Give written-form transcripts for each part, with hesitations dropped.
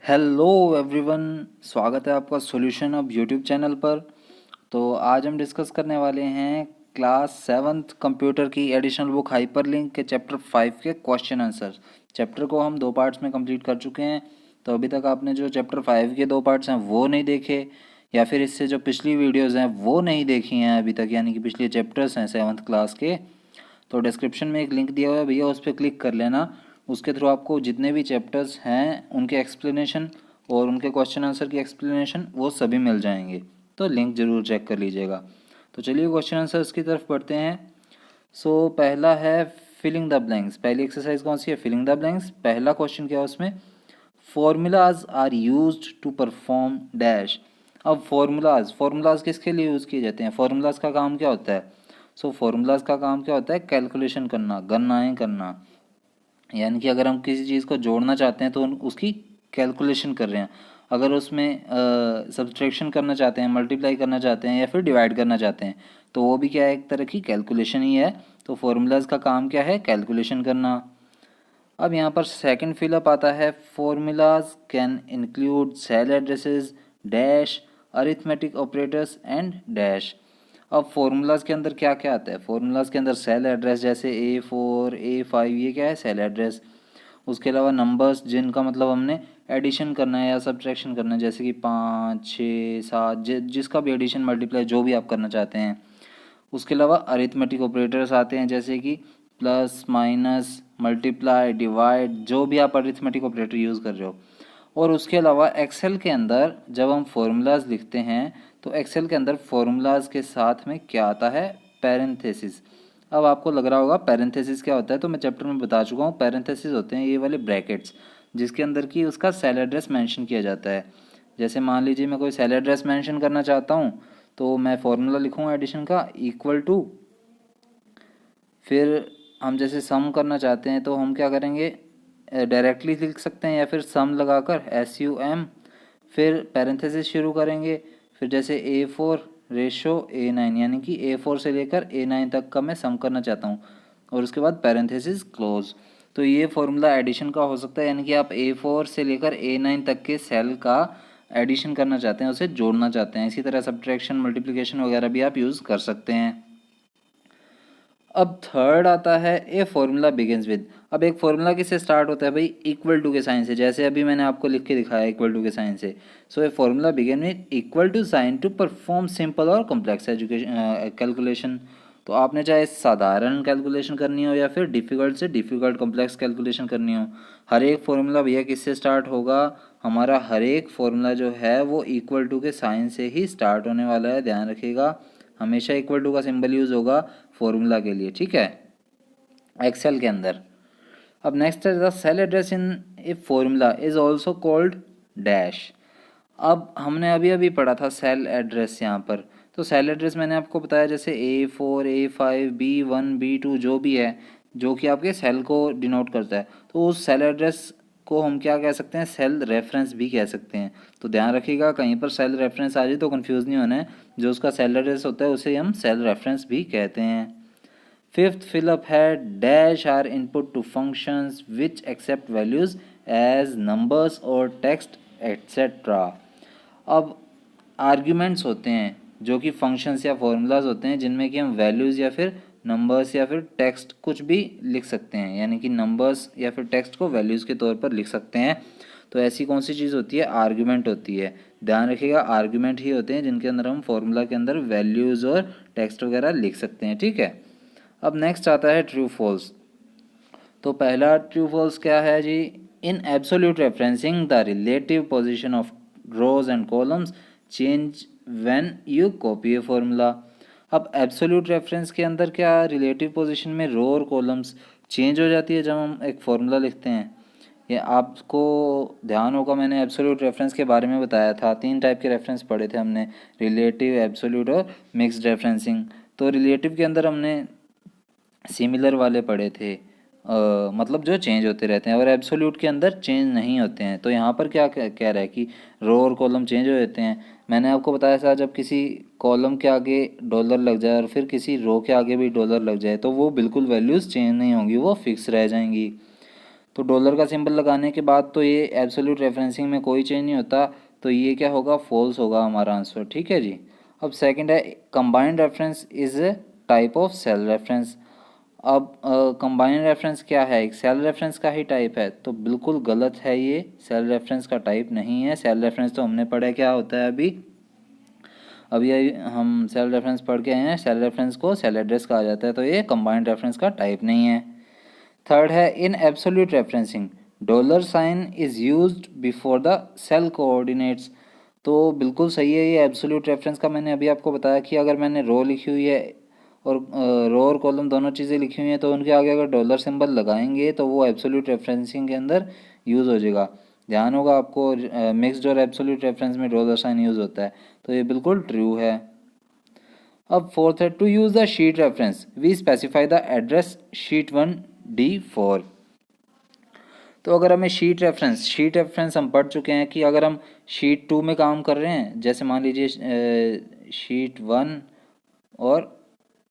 Hello everyone, स्वागत है आपका सॉल्यूशन अब यूट्यूब चैनल पर। तो आज हम डिस्कस करने वाले हैं क्लास सेवन्थ कंप्यूटर की एडिशनल बुक हाइपरलिंक के चैप्टर 5 के क्वेश्चन आंसर। चैप्टर को हम 2 पार्ट्स में कंप्लीट कर चुके हैं। तो अभी तक आपने जो चैप्टर 5 के 2 पार्ट्स हैं वो नहीं देखे, या फिर इससे जो पिछली वीडियोज़ हैं वो नहीं देखी हैं अभी तक, यानी कि पिछले चैप्टर्स हैं सेवन्थ क्लास के, तो डिस्क्रिप्शन में एक लिंक दिया हुआ है भैया, उस पर क्लिक कर लेना। उसके थ्रू आपको जितने भी चैप्टर्स हैं उनके एक्सप्लेनेशन और उनके क्वेश्चन आंसर की एक्सप्लेनेशन वो सभी मिल जाएंगे। तो लिंक ज़रूर चेक कर लीजिएगा। तो चलिए क्वेश्चन आंसर्स की तरफ बढ़ते हैं। सो पहला है फिलिंग द ब्लैंक्स। पहली एक्सरसाइज कौन सी है? Filling the blanks. पहला क्वेश्चन क्या है उसमें? Formulas are used to perform dash. अब फॉर्मूलाज किसके लिए यूज़ किए जाते हैं? फॉर्मूलाज का काम क्या होता है? सो फॉर्मूलाज का काम क्या होता है? कैलकुलेशन करना, गणनाएं करना। यानी कि अगर हम किसी चीज़ को जोड़ना चाहते हैं तो उसकी कैलकुलेशन कर रहे हैं। अगर उसमें सब्सट्रैक्शन करना चाहते हैं, मल्टीप्लाई करना चाहते हैं या फिर डिवाइड करना चाहते हैं, तो वो भी क्या है? एक तरह की कैलकुलेशन ही है। तो फॉर्मूलाज का काम क्या है? कैलकुलेशन करना। अब यहाँ पर सेकंड फिलअप आता है, formulas can include cell addresses dash arithmetic operators and dash. अब फॉर्मूलाज के अंदर क्या क्या आता है? फॉर्मूलाज के अंदर सेल एड्रेस, जैसे A4 A5, ये क्या है? Cell address. उसके अलावा नंबर्स जिनका मतलब हमने एडिशन करना है या सब्ट्रैक्शन करना है, जैसे कि 5 6 7, जिसका भी एडिशन मल्टीप्लाई जो भी आप करना चाहते हैं। उसके अलावा अरिथमेटिक ऑपरेटर्स आते हैं, जैसे कि प्लस माइनस मल्टीप्लाई डिवाइड, जो भी आप अरिथमेटिक ऑपरेटर यूज़ कर रहे हो। और उसके अलावा एक्सेल के अंदर जब हम फॉर्मूलाज लिखते हैं तो एक्सेल के अंदर फॉर्मूलाज के साथ में क्या आता है? पैरेंथेसिस। अब आपको लग रहा होगा पैरेंथेसिस क्या होता है, तो मैं चैप्टर में बता चुका हूँ। पैरेंथेसिस होते हैं ये वाले ब्रैकेट्स, जिसके अंदर की उसका सेल एड्रेस मेंशन किया जाता है। जैसे मान लीजिए मैं कोई सेल एड्रेस मेंशन करना चाहता हूँ, तो मैं फॉर्मूला लिखूँगा एडिशन का इक्वल टू, फिर हम जैसे सम करना चाहते हैं तो हम क्या करेंगे? डायरेक्टली लिख सकते हैं या फिर सम लगाकर SUM, फिर पैरेंथेसिस शुरू करेंगे। फिर जैसे A4 रेशो A9, यानी कि A4 से लेकर A9 तक का मैं सम करना चाहता हूँ, और उसके बाद पैरेंथेसिस क्लोज। तो ये फॉर्मूला एडिशन का हो सकता है, यानी कि आप A4 से लेकर A9 तक के सेल का एडिशन करना चाहते हैं, उसे जोड़ना चाहते हैं। इसी तरह सब्ट्रैक्शन मल्टीप्लिकेशन वगैरह भी आप यूज़ कर सकते हैं। अब थर्ड आता है, ए फॉर्मूला बिगिंस विद। अब एक फॉर्मूला किससे स्टार्ट होता है भाई? इक्वल टू के साइन से, जैसे अभी मैंने आपको लिख के दिखाया इक्वल टू के साइन से। So a formula begin with equal to sign to perform simple और कॉम्प्लेक्स एजुकेशन कैलकुलेशन। तो आपने चाहे साधारण कैलकुलेशन करनी हो या फिर डिफ़िकल्ट से डिफ़िकल्ट कॉम्प्लेक्स कैलकुलेशन करनी हो, हर एक फॉर्मूला भैया किससे स्टार्ट होगा? हमारा हर एक फॉर्मूला जो है वो इक्वल टू के साइन से ही स्टार्ट होने वाला है, ध्यान रखिएगा। हमेशा इक्वल टू का सिंबल यूज़ होगा फॉर्मूला के लिए, ठीक है, एक्सेल के अंदर। अब नेक्स्ट है, the cell address in a formula is also called dash. अब हमने अभी अभी पढ़ा था सेल एड्रेस यहाँ पर। तो सेल एड्रेस मैंने आपको बताया, जैसे A4 A5 B1 B2 जो भी है, जो कि आपके सेल को डिनोट करता है, तो उस सेल एड्रेस को हम क्या कह सकते हैं? सेल रेफरेंस भी कह सकते हैं। तो ध्यान रखिएगा, कहीं पर सेल रेफरेंस आ जाए तो कंफ्यूज नहीं होना है। जो उसका सेल एड्रेस होता है उसे हम सेल रेफरेंस भी कहते हैं। फिफ्थ फिलअप है, dash are input to functions which accept values as numbers और टेक्स्ट एट्सेट्रा। अब आर्ग्यूमेंट्स होते हैं जो कि फंक्शंस या फॉर्मूलाज होते हैं, जिनमें कि हम वैल्यूज़ या फिर नंबर्स या फिर टेक्स्ट कुछ भी लिख सकते हैं, यानी कि नंबर्स या फिर टेक्स्ट को वैल्यूज़ के तौर पर लिख सकते हैं। तो ऐसी कौन सी चीज़ होती है? आर्ग्यूमेंट होती है। ध्यान रखिएगा, आर्ग्यूमेंट ही होते हैं जिनके अंदर हम फॉर्मूला के अंदर वैल्यूज़ और टेक्स्ट वगैरह लिख सकते हैं, ठीक है। अब नेक्स्ट आता है ट्रू फॉल्स। तो पहला ट्रू फॉल्स क्या है जी? In absolute referencing the relative position of rows and columns change when you copy a formula. अब एब्सोल्यूट रेफरेंस के अंदर क्या रिलेटिव पोजीशन में रो और कॉलम्स चेंज हो जाती है जब हम एक फॉर्मूला लिखते हैं? ये आपको ध्यान होगा, मैंने एब्सोल्यूट रेफरेंस के बारे में बताया था। 3 टाइप के रेफरेंस पढ़े थे हमने, रिलेटिव, एब्सोल्यूट और मिक्स्ड रेफरेंसिंग। तो रिलेटिव के अंदर हमने सिमिलर वाले पढ़े थे, मतलब जो चेंज होते रहते हैं, और एब्सोल्यूट के अंदर चेंज नहीं होते हैं। तो यहाँ पर क्या कह रहा है कि रो और कॉलम चेंज हो जाते हैं। मैंने आपको बताया था, जब किसी कॉलम के आगे डॉलर लग जाए और फिर किसी रो के आगे भी डॉलर लग जाए तो वो बिल्कुल वैल्यूज़ चेंज नहीं होंगी, वो फिक्स रह जाएंगी। तो डॉलर का सिंबल लगाने के बाद तो ये एब्सोल्यूट रेफरेंसिंग में कोई चेंज नहीं होता, तो ये क्या होगा, फॉल्स होगा हमारा आंसर। ठीक है जी। अब सेकंड है combined reference is a type of cell reference. अब कंबाइंड रेफरेंस क्या है, एक सेल रेफरेंस का ही टाइप है, तो बिल्कुल गलत है, ये सेल रेफरेंस का टाइप नहीं है। सेल रेफरेंस तो हमने पढ़ा क्या होता है अभी हम सेल रेफरेंस पढ़ के आए हैं, सेल रेफरेंस को सेल एड्रेस कहा जाता है, तो ये कंबाइंड रेफरेंस का टाइप नहीं है। थर्ड है in absolute referencing dollar sign is used before the cell coordinates. तो बिल्कुल सही है, ये एब्सोल्यूट रेफरेंस का मैंने अभी आपको बताया कि अगर मैंने रो लिखी हुई है और रो और कॉलम दोनों चीज़ें लिखी हुई हैं, तो उनके आगे अगर डॉलर सिंबल लगाएंगे तो वो एब्सोल्यूट रेफरेंसिंग के अंदर यूज़ हो जाएगा। ध्यान होगा आपको, मिक्स्ड और एब्सोल्यूट रेफरेंस में डॉलर साइन यूज़ होता है, तो ये बिल्कुल ट्रू है। अब फोर्थ है to use the sheet reference we specify the address sheet 1D4। तो अगर हमें शीट रेफरेंस हम पढ़ चुके हैं कि अगर हम शीट 2 में काम कर रहे हैं, जैसे मान लीजिए शीट 1 और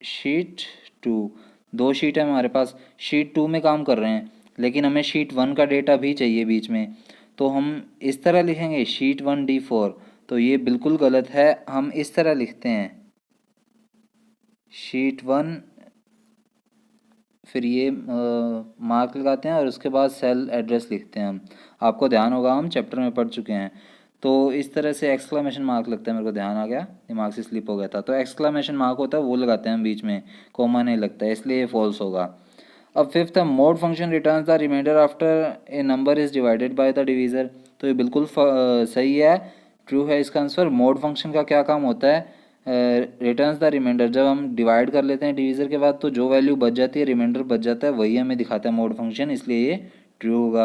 शीट 2, दो शीट है हमारे पास, शीट 2 में काम कर रहे हैं लेकिन हमें शीट 1 का डेटा भी चाहिए बीच में, तो हम इस तरह लिखेंगे शीट 1D4, तो ये बिल्कुल गलत है। हम इस तरह लिखते हैं शीट 1, फिर ये मार्क लगाते हैं और उसके बाद सेल एड्रेस लिखते हैं हम। आपको ध्यान होगा हम चैप्टर में पढ़ चुके हैं, तो इस तरह से एक्सक्लामेशन मार्क लगता है, मेरे को ध्यान आ गया, दिमाग से स्लिप हो गया था, तो एक्सक्लामेशन मार्क होता है वो लगाते हैं हम बीच में, कॉमा नहीं लगता है, इसलिए ये फॉल्स होगा। अब फिफ्थ है mod function return the remainder after a number is divided by the divisor. तो ये बिल्कुल सही है, ट्रू है इसका आंसर। मोड फंक्शन का क्या काम होता है, रिटर्न्स द रिमाइंडर। जब हम डिवाइड कर लेते हैं डिवीज़र के बाद तो जो वैल्यू बच जाती है, रिमाइंडर बच जाता है, वही हमें दिखाता है मोड फंक्शन, इसलिए ये ट्रू होगा।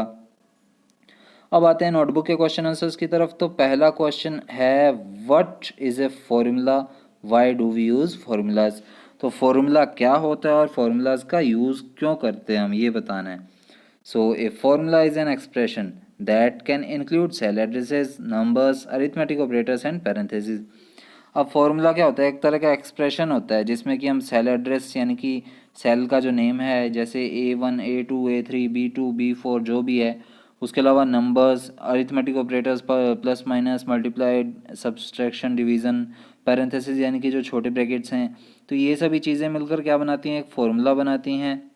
अब आते हैं नोटबुक के क्वेश्चन आंसर्स की तरफ। तो पहला क्वेश्चन है what is a formula, why do we use formulas. तो फॉर्मूला क्या होता है और फार्मूलाज का यूज़ क्यों करते हैं हम, ये बताना है। So a formula is an expression that can include cell addresses, numbers, arithmetic operators and parenthesis. अब फॉर्मूला क्या होता है, एक तरह का एक्सप्रेशन होता है जिसमें कि हम सेल एड्रेस यानी कि सेल का जो नेम है, जैसे A1 A2 A3 B2 B4 जो भी है, उसके अलावा numbers, arithmetic operators, plus minus, multiplied, subtraction, division, parenthesis यानी कि जो छोटे ब्रैकेट्स हैं, तो ये सभी चीज़ें मिलकर क्या बनाती हैं, एक फॉर्मूला बनाती हैं,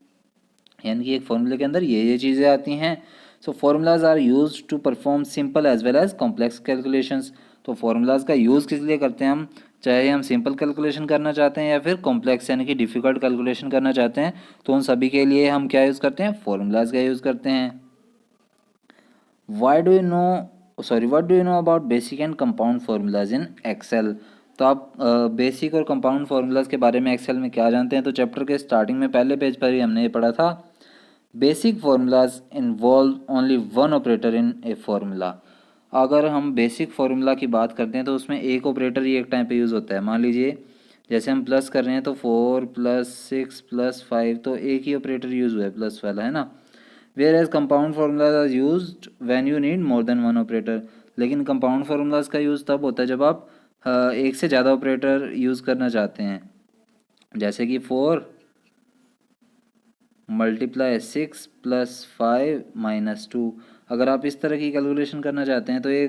यानी कि एक फॉर्मूले के अंदर ये चीज़ें आती हैं। So formulas are used to perform simple as well as complex calculations. तो फार्मूलाज का यूज़ किस लिए करते हैं हम, चाहे हम सिंपल कैलकुलेशन करना चाहते हैं या फिर कॉम्प्लेक्स यानी कि डिफ़िकल्ट कैलकुलेशन करना चाहते हैं, तो उन सभी के लिए हम क्या यूज़ करते हैं, फार्मूलाज का यूज़ करते हैं। Why do you know what do you know about basic and compound formulas in Excel. तो आप बेसिक और कंपाउंड फार्मूलाज के बारे में एक्सेल में क्या जानते हैं, तो चैप्टर के स्टार्टिंग में पहले पेज पर ही हमने ये पढ़ा था। Basic formulas involve only one operator in a formula. अगर हम बेसिक फार्मूला की बात करते हैं तो उसमें एक ऑपरेटर ही एक टाइम पे यूज़ होता है। मान लीजिए जैसे हम प्लस कर रहे हैं तो 4 + 6 + 5, तो एक ही ऑपरेटर यूज़ हुआ है, प्लस वाला है ना। Whereas compound formulas are used when you need more than one operator. लेकिन कंपाउंड फार्मूलाज का यूज़ तब होता है जब आप एक से ज़्यादा ऑपरेटर यूज़ करना चाहते हैं, जैसे कि 4 × 6 + 5 - 2। अगर आप इस तरह की कैलकुलेशन करना चाहते हैं तो ये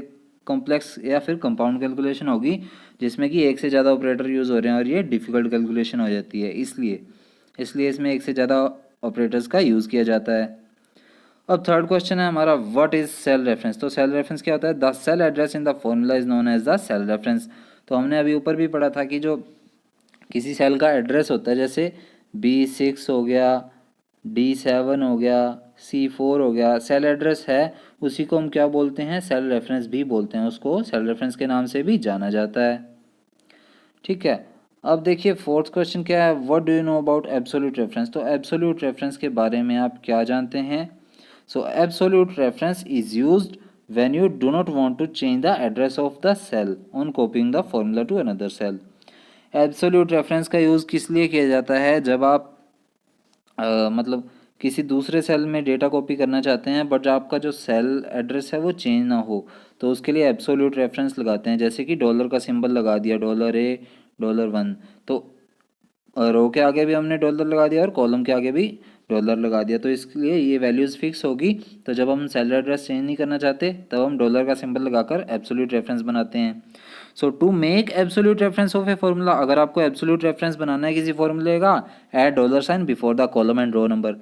कॉम्प्लेक्स या फिर कंपाउंड कैलकुलेशन होगी, जिसमें कि एक से ज़्यादा ऑपरेटर यूज़ हो रहे हैं और ये डिफ़िकल्ट कैलकुलेशन हो जाती है, इसलिए इसमें एक से ज़्यादा ऑपरेटर्स का यूज़ किया जाता है। अब थर्ड क्वेश्चन है हमारा व्हाट इज़ सेल रेफरेंस। तो सेल रेफरेंस क्या होता है, the cell address in the formula is known as the cell reference. तो हमने अभी ऊपर भी पढ़ा था कि जो किसी सेल का एड्रेस होता है, जैसे B6 हो गया, D7 हो गया, C4 हो गया, सेल एड्रेस है, उसी को हम क्या बोलते हैं, सेल रेफरेंस भी बोलते हैं, उसको सेल रेफरेंस के नाम से भी जाना जाता है। ठीक है। अब देखिए फोर्थ क्वेश्चन क्या है, what do you know about absolute reference. तो एब्सोल्यूट रेफरेंस के बारे में आप क्या जानते हैं। So absolute reference is used when you do not want to change the address of the cell on copying the formula to another cell. Absolute reference का use किस लिए किया जाता है, जब आप मतलब किसी दूसरे सेल में डेटा कॉपी करना चाहते हैं बट आपका जो सेल एड्रेस है वो चेंज ना हो, तो उसके लिए एब्सोल्यूट रेफरेंस लगाते हैं, जैसे कि डॉलर का सिंबल लगा दिया, $A $1, तो रो के आगे भी हमने डॉलर लगा दिया और कॉलम के आगे भी डॉलर लगा दिया, तो इसलिए ये वैल्यूज़ फिक्स होगी। तो जब हम सेल एड्रेस चेंज नहीं करना चाहते तब हम डॉलर का सिंबल लगाकर एब्सोल्यूट रेफरेंस बनाते हैं। So to make absolute reference of a formula, अगर आपको एब्सोल्यूट रेफरेंस बनाना है किसी फॉर्मूले का, add dollar sign before the column and row number.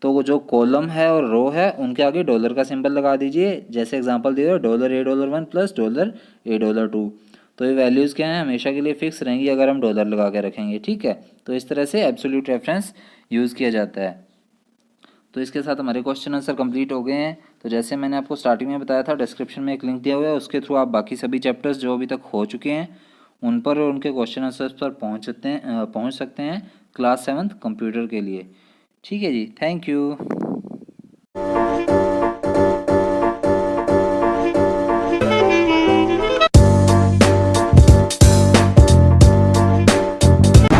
तो वो जो कॉलम है और रो है उनके आगे डॉलर का सिंबल लगा दीजिए, जैसे एग्जांपल दिया $A$1 प्लस $A$2। तो ये वैल्यूज़ क्या हैं, हमेशा के लिए फिक्स रहेंगी अगर हम डॉलर लगा के रखेंगे, ठीक है। तो इस तरह से एब्सोल्यूट रेफरेंस यूज़ किया जाता है। तो इसके साथ हमारे क्वेश्चन आंसर कंप्लीट हो गए हैं। तो जैसे मैंने आपको स्टार्टिंग में बताया था, डिस्क्रिप्शन में एक लिंक दिया हुआ है, उसके थ्रू आप बाकी सभी चैप्टर्स जो अभी तक हो चुके हैं उन पर और उनके क्वेश्चन आंसर्स पर पहुँच सकते हैं क्लास 7th कंप्यूटर के लिए। ठीक है जी, थैंक यू।